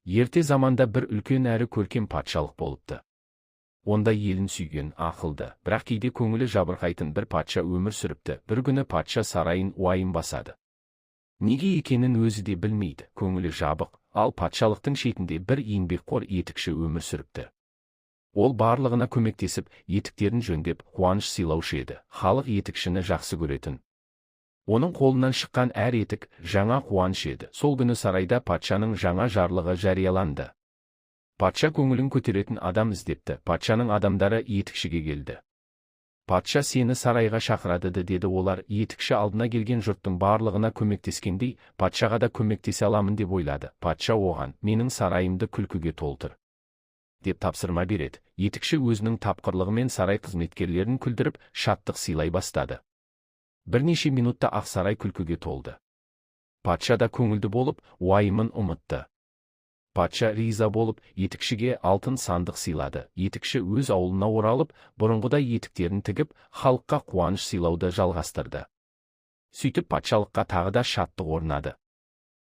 Ерте заманда бір үлкен әрі көркем патшалық болыпты. Онда елін сүйген, ақылды, бірақ кейде көңілі жабырқайтын бір патша өмір сүріпті. Бір күні патша сарайын уайым басады. Неге екенін өзі де білмейді, көңілі жабық, ал патшалықтың шетінде бір еңбекқор етікші өмір сүріпті. Ол барлығына көмектесіп, етіктерін жөндеп, қуаныш сыйлаушы еді. Халық етікшіні жақсы көретін. Оның қолынан шыққан әр етік жаңа қуаныш еді. Сол күні сарайда патшаның жаңа жарлығы жарияланды. Патша көңілін көтеретін адам іздепті. Патшаның адамдары етікшіге келді. Патша сені сарайға шақырады деді олар. Етікші алдына келген жұрттың барлығына көмектескендей, патшаға да көмектесе аламын деп ойлады. Патша оған, менің сарайымды күлкіге толтыр деп тапсырма береді. Етікші өзінің тапқырлығымен сарай қызметкерлерін күлдіріп, шаттық сыйлай бастады. Бірнеше минутта ақ сарай күлкіге толды. Патша да көңілді болып, уайымын ұмытты. Патша риза болып, етікшіге алтын сандық сыйлады. Етікші өз ауылына оралып, бұрынғыдай етіктерін тігіп, халыққа қуаныш сыйлауды жалғастырды. Сөйтіп патшалыққа тағы да шаттық орнады.